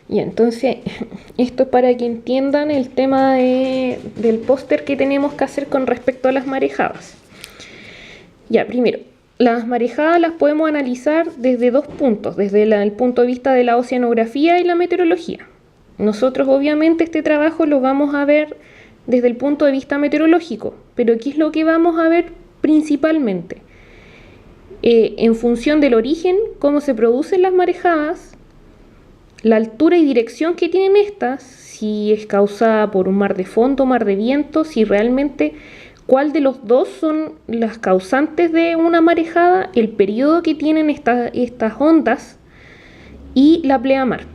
Y entonces, esto es para que entiendan el tema del póster que tenemos que hacer con respecto a las marejadas. Ya, primero, las marejadas las podemos analizar desde dos puntos, desde el punto de vista de la oceanografía y la meteorología. Nosotros obviamente este trabajo lo vamos a ver desde el punto de vista meteorológico, pero ¿qué es lo que vamos a ver principalmente? En función del origen, cómo se producen las marejadas, la altura y dirección que tienen estas, si es causada por un mar de fondo, mar de viento, si realmente cuál de los dos son las causantes de una marejada, el periodo que tienen estas ondas y la pleamar.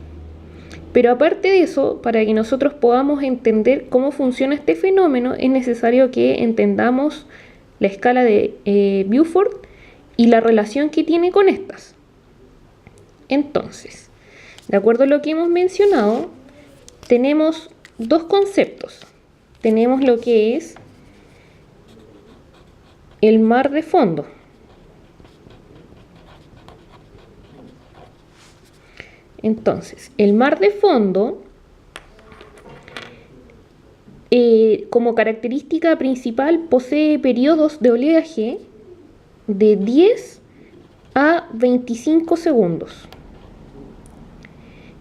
Pero aparte de eso, para que nosotros podamos entender cómo funciona este fenómeno, es necesario que entendamos la escala de Beaufort y la relación que tiene con estas. Entonces, de acuerdo a lo que hemos mencionado, tenemos dos conceptos. Tenemos lo que es el mar de fondo. Entonces, el mar de fondo, como característica principal, posee periodos de oleaje de 10 a 25 segundos,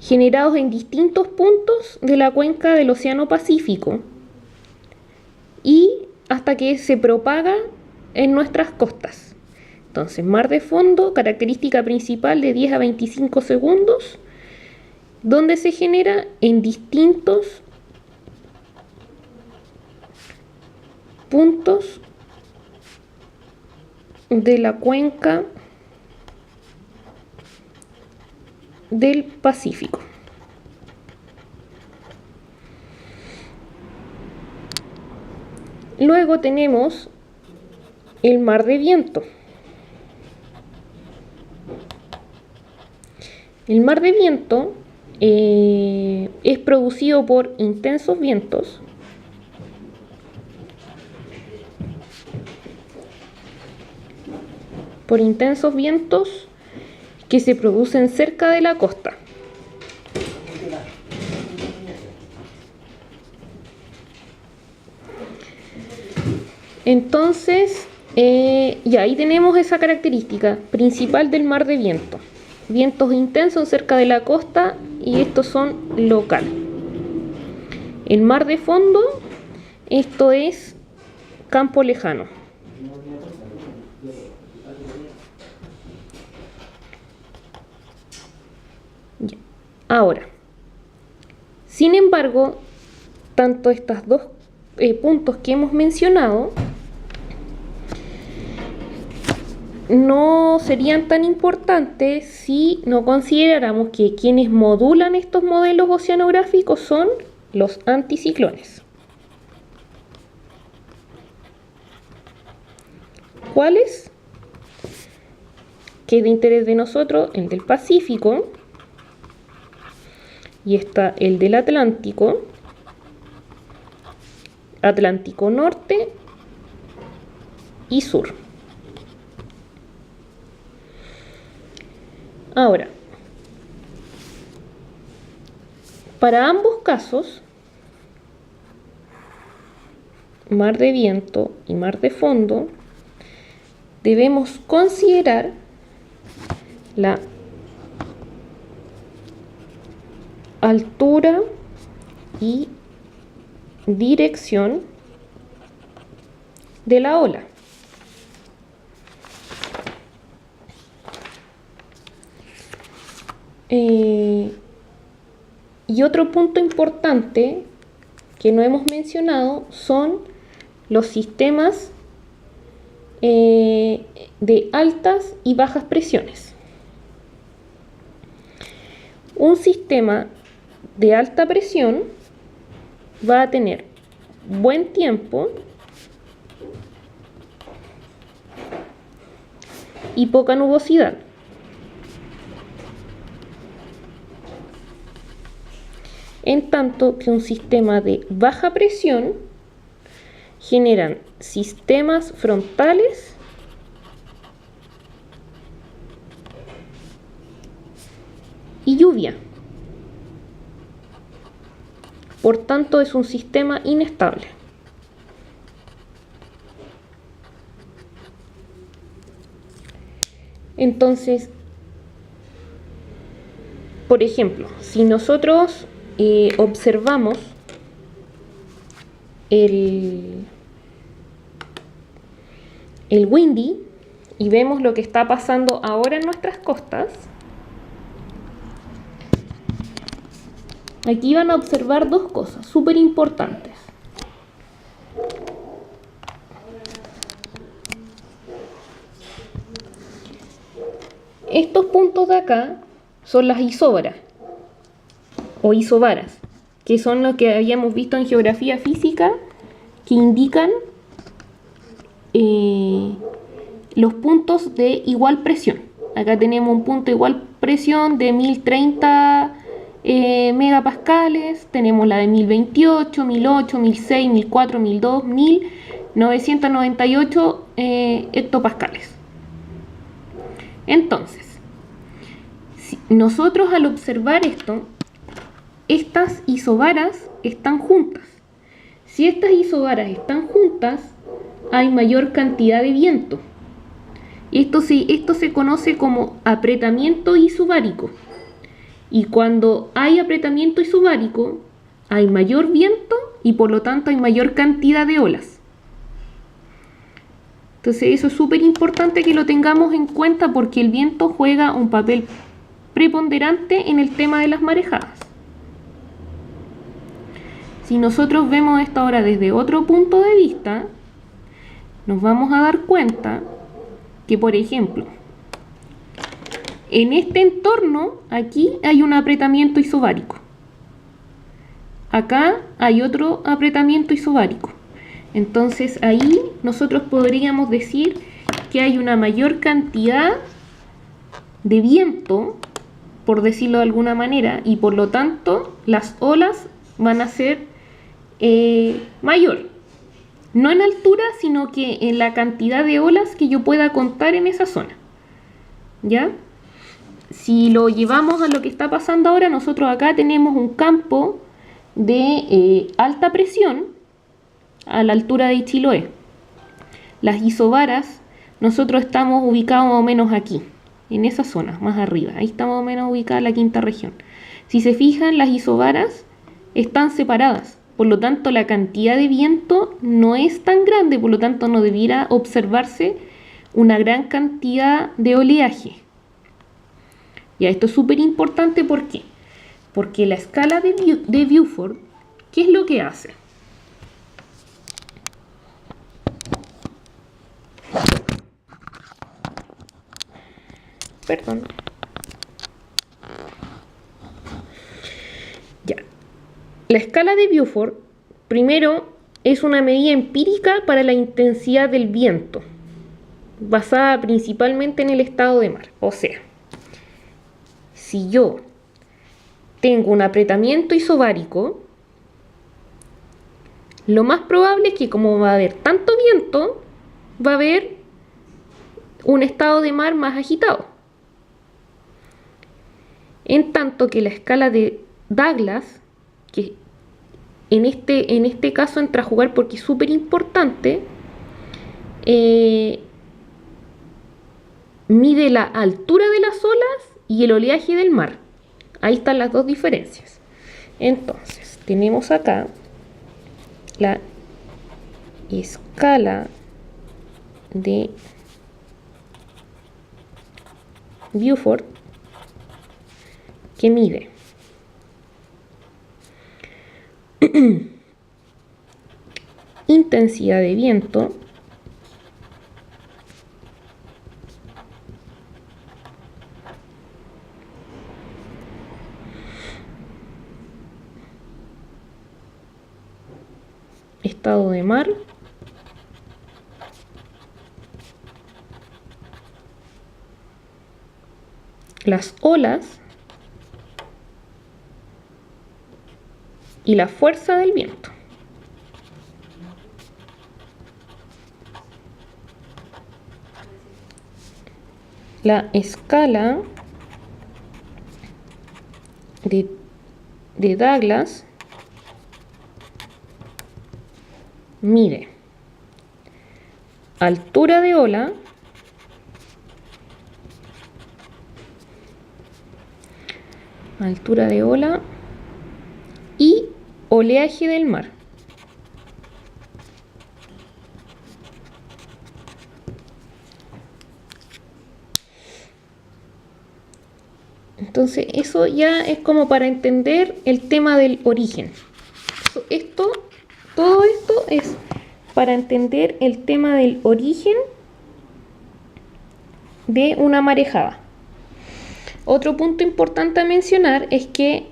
generados en distintos puntos de la cuenca del Océano Pacífico y hasta que se propaga en nuestras costas. Entonces, mar de fondo, característica principal de 10 a 25 segundos, donde se genera en distintos puntos de la cuenca del Pacífico. Luego tenemos el mar de viento. El mar de viento es producido por intensos vientos que se producen cerca de la costa. Entonces, y ahí tenemos esa característica principal del mar de viento. Vientos intensos cerca de la costa y estos son locales. El mar de fondo, esto es campo lejano. Ya. Ahora, sin embargo, tanto estos dos puntos que hemos mencionado no serían tan importantes si no consideráramos que quienes modulan estos modelos oceanográficos son los anticiclones. ¿Cuáles? Que es de interés de nosotros el del Pacífico y está el del Atlántico, Atlántico Norte y Sur. Ahora, para ambos casos, mar de viento y mar de fondo, debemos considerar la altura y dirección de la ola. Y otro punto importante que no hemos mencionado son los sistemas de altas y bajas presiones. Un sistema de alta presión va a tener buen tiempo y poca nubosidad. En tanto que un sistema de baja presión generan sistemas frontales y lluvia. por tanto es un sistema inestable. Entonces, por ejemplo, si nosotros observamos el Windy y vemos lo que está pasando ahora en nuestras costas, aquí van a observar dos cosas súper importantes. Estos puntos de acá son las isóbaras o isobaras, que son lo que habíamos visto en geografía física, que indican los puntos de igual presión. Acá tenemos un punto de igual presión de 1030 megapascales, tenemos la de 1028, 1008, 1006, 1004, 1002, 1998 hectopascales. Entonces, nosotros al observar esto, estas isobaras están juntas. Si estas isobaras están juntas, hay mayor cantidad de viento. Esto se conoce como apretamiento isobárico. Y cuando hay apretamiento isobárico, hay mayor viento y por lo tanto hay mayor cantidad de olas. Entonces eso es súper importante que lo tengamos en cuenta porque el viento juega un papel preponderante en el tema de las marejadas. Si nosotros vemos esto ahora desde otro punto de vista, nos vamos a dar cuenta que, por ejemplo, en este entorno, aquí hay un apretamiento isobárico. Acá hay otro apretamiento isobárico. Entonces ahí nosotros podríamos decir que hay una mayor cantidad de viento, por decirlo de alguna manera, y por lo tanto las olas van a ser mayor. No en altura, sino que en la cantidad de olas que yo pueda contar en esa zona. ¿Ya? Si lo llevamos a lo que está pasando ahora, nosotros acá tenemos un campo de alta presión a la altura de Chiloé. Las isobaras, nosotros estamos ubicados más o menos aquí, en esa zona, más arriba. Ahí está más o menos ubicada la quinta región. Si se fijan, las isobaras están separadas. Por lo tanto, la cantidad de viento no es tan grande, por lo tanto no debiera observarse una gran cantidad de oleaje. Ya, esto es súper importante, ¿por qué? Porque la escala de Beaufort, ¿qué es lo que hace? Perdón. Ya. La escala de Beaufort, primero, es una medida empírica para la intensidad del viento, basada principalmente en el estado de mar. O sea, si yo tengo un apretamiento isobárico, lo más probable es que como va a haber tanto viento, va a haber un estado de mar más agitado. En tanto que la escala de Douglas, que en este caso entra a jugar porque es súper importante, mide la altura de las olas y el oleaje del mar. Ahí están las dos diferencias. Entonces, tenemos acá la escala de Beaufort, que mide intensidad de viento, estado de mar, las olas y la fuerza del viento. La escala de Douglas mide altura de ola y oleaje del mar. Entonces eso ya es como para entender el tema del origen. Todo esto es para entender el tema del origen de una marejada. Otro punto importante a mencionar es que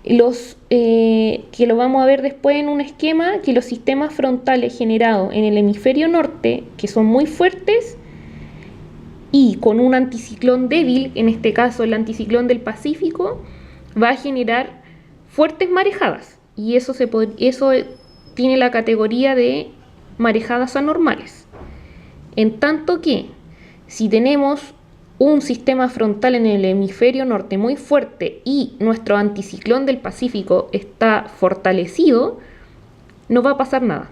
que lo vamos a ver después en un esquema, que los sistemas frontales generados en el hemisferio norte, que son muy fuertes, y con un anticiclón débil, en este caso el anticiclón del Pacífico, va a generar fuertes marejadas, y eso tiene la categoría de marejadas anormales. En tanto que si tenemos un sistema frontal en el hemisferio norte muy fuerte y nuestro anticiclón del Pacífico está fortalecido, no va a pasar nada.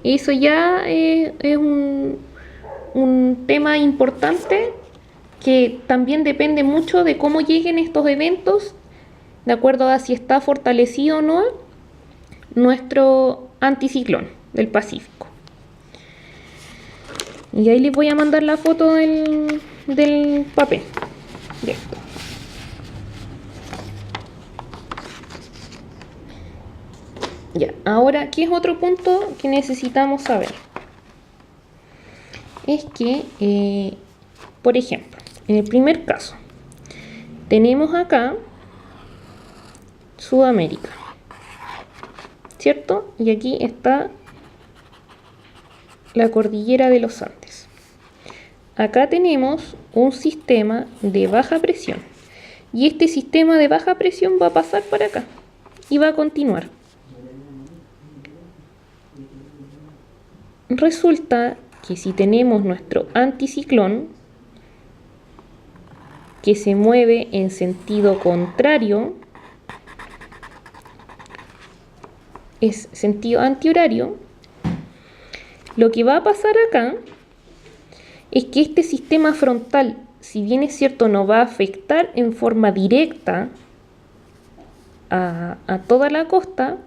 Eso ya es un tema importante que también depende mucho de cómo lleguen estos eventos, de acuerdo a si está fortalecido o no nuestro anticiclón del Pacífico. Y ahí les voy a mandar la foto del papel de esto. Ya, ahora, ¿qué es otro punto que necesitamos saber? Es que, por ejemplo, en el primer caso, tenemos acá Sudamérica, ¿cierto? Y aquí está la cordillera de los Andes. Acá tenemos un sistema de baja presión y este sistema de baja presión va a pasar para acá y va a continuar. Resulta que si tenemos nuestro anticiclón que se mueve en sentido contrario, es sentido antihorario, lo que va a pasar acá es que este sistema frontal, si bien es cierto, no va a afectar en forma directa a toda la costa,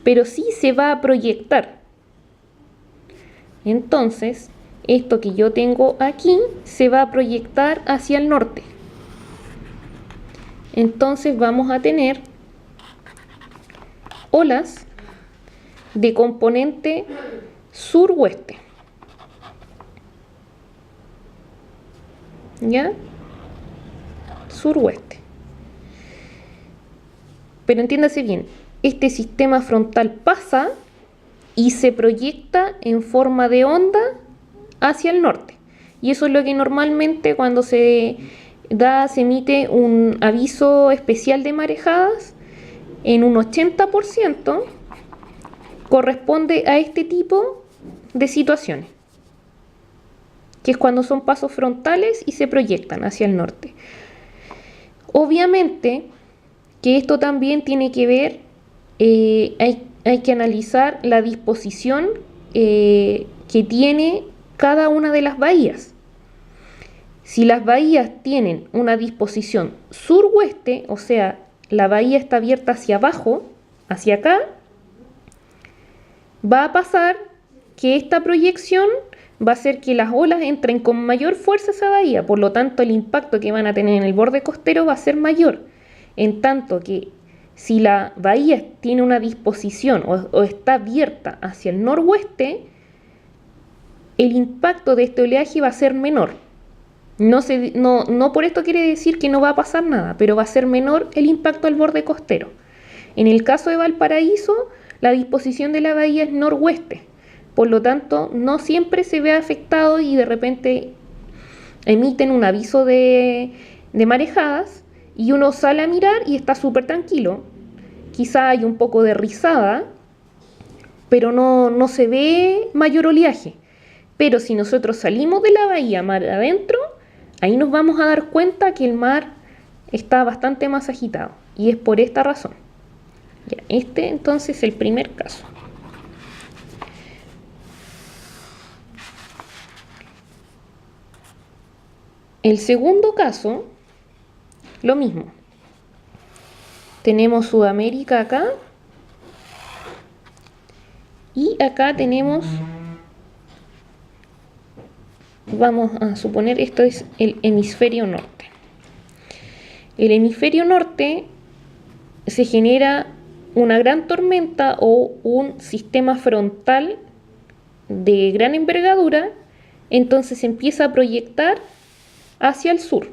pero sí se va a proyectar. Entonces, esto que yo tengo aquí se va a proyectar hacia el norte. Entonces vamos a tener olas de componente sur-oeste. ¿Ya? Sur-oeste. Pero entiéndase bien, este sistema frontal pasa y se proyecta en forma de onda hacia el norte. Y eso es lo que normalmente cuando se emite un aviso especial de marejadas, en un 80% corresponde a este tipo de situaciones, que es cuando son pasos frontales y se proyectan hacia el norte. Obviamente que esto también tiene que ver, hay que analizar la disposición que tiene cada una de las bahías. Si las bahías tienen una disposición sur-oeste, o sea, la bahía está abierta hacia abajo, hacia acá, va a pasar que esta proyección va a hacer que las olas entren con mayor fuerza a esa bahía, por lo tanto el impacto que van a tener en el borde costero va a ser mayor, en tanto que si la bahía tiene una disposición o está abierta hacia el noroeste, el impacto de este oleaje va a ser menor. No por esto quiere decir que no va a pasar nada, pero va a ser menor el impacto al borde costero. En el caso de Valparaíso, la disposición de la bahía es noroeste, por lo tanto no siempre se ve afectado y de repente emiten un aviso de marejadas y uno sale a mirar y está súper tranquilo. Quizá hay un poco de rizada, pero no se ve mayor oleaje. Pero si nosotros salimos de la bahía mar adentro, ahí nos vamos a dar cuenta que el mar está bastante más agitado. Y es por esta razón. Ya, este entonces es el primer caso. El segundo caso, lo mismo. Tenemos Sudamérica acá. Y acá tenemos, vamos a suponer esto es el hemisferio norte. El hemisferio norte se genera una gran tormenta o un sistema frontal de gran envergadura, entonces empieza a proyectar hacia el sur.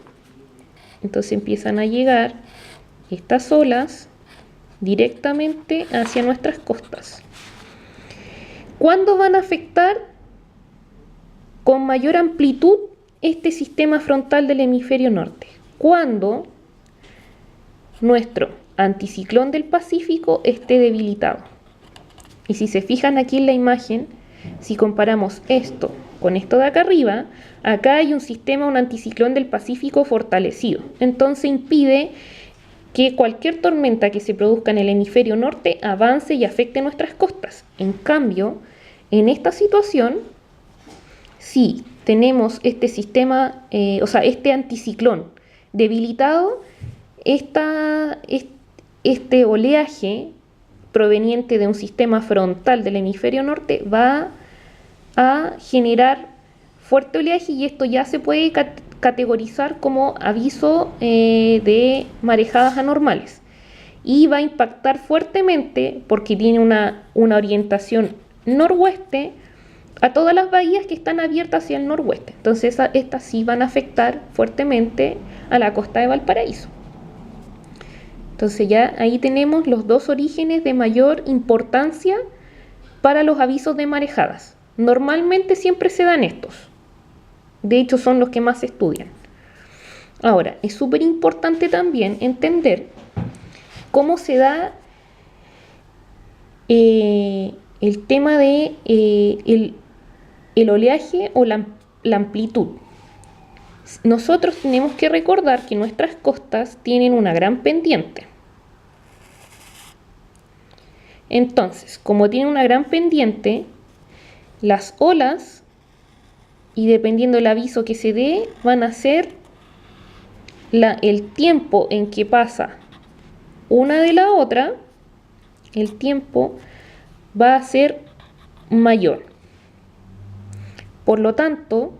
Entonces empiezan a llegar estas olas directamente hacia nuestras costas. ¿Cuándo van a afectar con mayor amplitud este sistema frontal del hemisferio norte? Cuando nuestro anticiclón del Pacífico esté debilitado. Y si se fijan aquí en la imagen, si comparamos esto con esto de acá arriba, acá hay un sistema, un anticiclón del Pacífico fortalecido. Entonces impide que cualquier tormenta que se produzca en el hemisferio norte avance y afecte nuestras costas. En cambio, en esta situación, si tenemos este sistema, este anticiclón debilitado, este oleaje proveniente de un sistema frontal del hemisferio norte va a generar fuerte oleaje y esto ya se puede categorizar como aviso de marejadas anormales y va a impactar fuertemente porque tiene una orientación noroeste a todas las bahías que están abiertas hacia el noroeste. Entonces estas sí van a afectar fuertemente a la costa de Valparaíso. Entonces ya ahí tenemos los dos orígenes de mayor importancia para los avisos de marejadas. Normalmente siempre se dan estos. De hecho son los que más se estudian. Ahora, es súper importante también entender cómo se da el tema de el oleaje o la amplitud. Nosotros tenemos que recordar que nuestras costas tienen una gran pendiente. Entonces, como tienen una gran pendiente, las olas, y dependiendo del aviso que se dé, van a ser el tiempo en que pasa una de la otra, el tiempo va a ser mayor. Por lo tanto,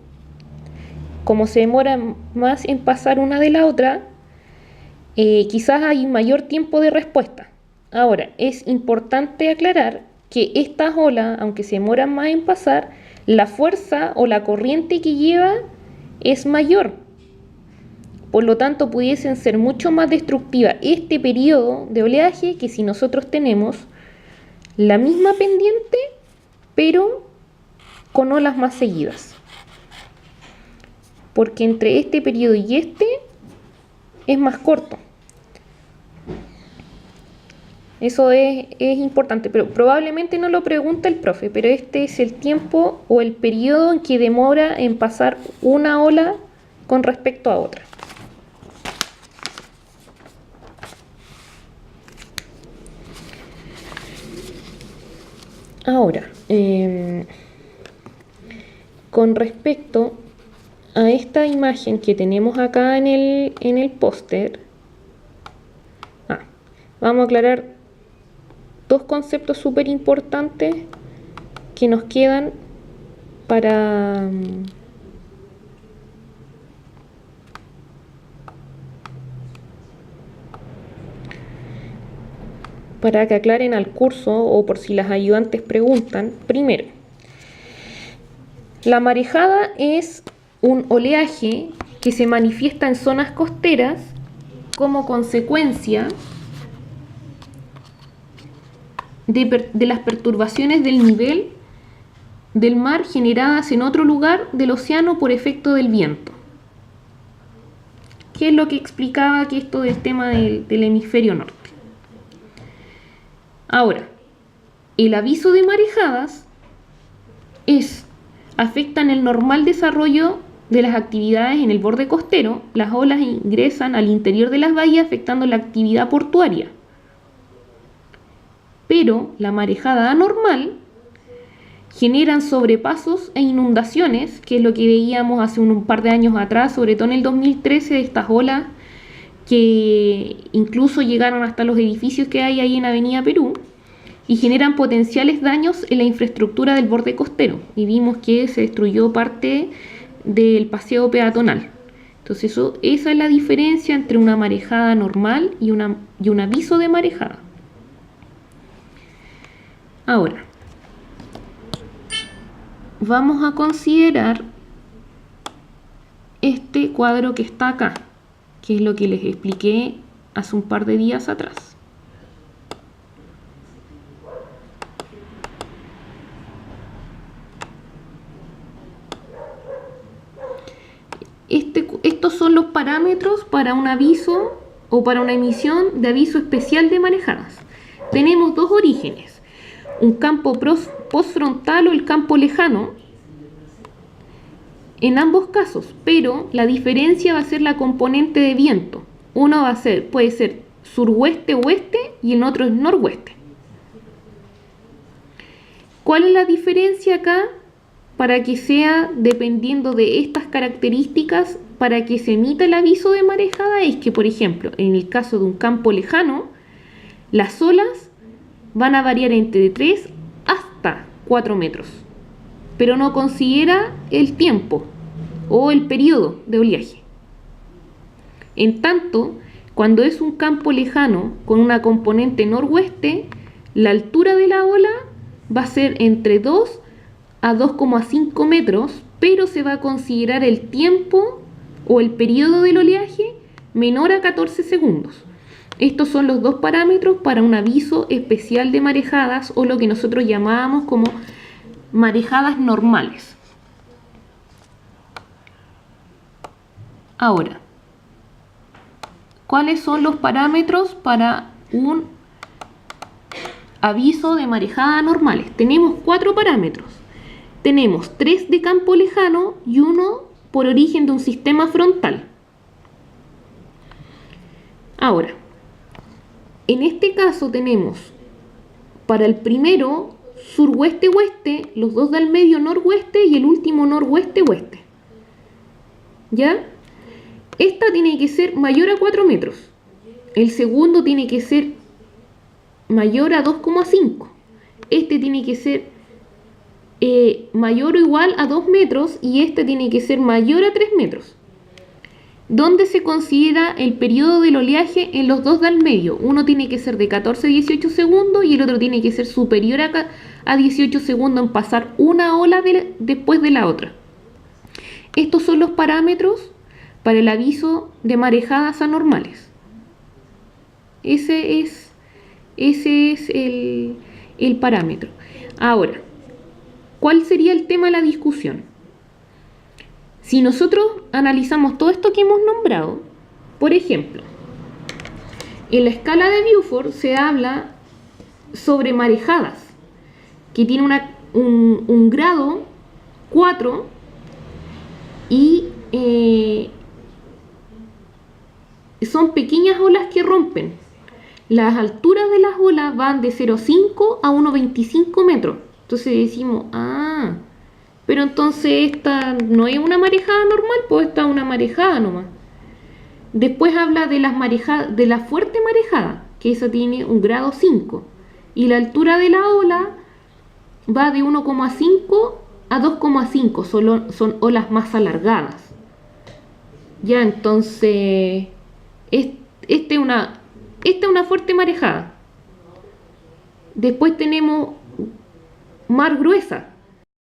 como se demora más en pasar una de la otra, quizás hay mayor tiempo de respuesta. Ahora, es importante aclarar que estas olas, aunque se demoran más en pasar, la fuerza o la corriente que lleva es mayor. Por lo tanto, pudiesen ser mucho más destructiva este periodo de oleaje que si nosotros tenemos la misma pendiente, pero con olas más seguidas. Porque entre este periodo y este es más corto. Eso es importante, pero probablemente no lo pregunta el profe, pero este es el tiempo o el periodo en que demora en pasar una ola con respecto a otra. Ahora, con respecto a esta imagen que tenemos acá en el póster, vamos a aclarar dos conceptos súper importantes que nos quedan para que aclaren al curso o por si las ayudantes preguntan. Primero, la marejada es un oleaje que se manifiesta en zonas costeras como consecuencia de las perturbaciones del nivel del mar generadas en otro lugar del océano por efecto del viento. ¿Qué es lo que explicaba que esto del tema del hemisferio norte? Ahora, el aviso de marejadas afectan el normal desarrollo de las actividades en el borde costero. Las olas ingresan al interior de las bahías afectando la actividad portuaria. pero la marejada anormal generan sobrepasos e inundaciones, que es lo que veíamos hace un par de años atrás, sobre todo en el 2013, de estas olas que incluso llegaron hasta los edificios que hay ahí en Avenida Perú y generan potenciales daños en la infraestructura del borde costero. Y vimos que se destruyó parte del paseo peatonal. Entonces esa es la diferencia entre una marejada normal y un aviso de marejada. Ahora, vamos a considerar este cuadro que está acá, que es lo que les expliqué hace un par de días atrás. Estos son los parámetros para un aviso o para una emisión de aviso especial de marejadas. Tenemos dos orígenes, un campo postfrontal o el campo lejano, en ambos casos, pero la diferencia va a ser la componente de viento. Uno puede ser suroeste-oeste y el otro es noroeste. ¿Cuál es la diferencia acá? Para que sea, dependiendo de estas características, para que se emita el aviso de marejada, es que, por ejemplo, en el caso de un campo lejano, las olas van a variar entre 3 hasta 4 metros, pero no considera el tiempo o el periodo de oleaje. En tanto, cuando es un campo lejano con una componente noroeste, la altura de la ola va a ser entre 2 a 2,5 metros, pero se va a considerar el tiempo o el periodo del oleaje menor a 14 segundos. Estos son los dos parámetros para un aviso especial de marejadas, o lo que nosotros llamábamos como marejadas normales. Ahora, ¿cuáles son los parámetros para un aviso de marejada normales? Tenemos 4 parámetros. Tenemos 3 de campo lejano y 1 por origen de un sistema frontal. Ahora, en este caso tenemos para el primero suroeste-oeste, los dos del medio noroeste y el último noroeste-oeste. ¿Ya? Esta tiene que ser mayor a 4 metros. El segundo tiene que ser mayor a 2,5. Este tiene que ser mayor o igual a 2 metros y este tiene que ser mayor a 3 metros. ¿Dónde se considera el periodo del oleaje? En los dos del medio. Uno tiene que ser de 14 a 18 segundos y el otro tiene que ser superior a 18 segundos en pasar una ola después de la otra. Estos son los parámetros para el aviso de marejadas anormales. Ese es el parámetro. Ahora, ¿cuál sería el tema de la discusión? Si nosotros analizamos todo esto que hemos nombrado, por ejemplo, en la escala de Beaufort se habla sobre marejadas, que tiene un grado 4 y son pequeñas olas que rompen. Las alturas de las olas van de 0,5 a 1,25 metros. Entonces decimos, pero entonces esta no es una marejada normal, pues esta es una marejada nomás. Después habla de las marejadas, de la fuerte marejada, que esa tiene un grado 5. Y la altura de la ola va de 1,5 a 2,5, son olas más alargadas. Ya, entonces, esta es una fuerte marejada. Después tenemos mar gruesa,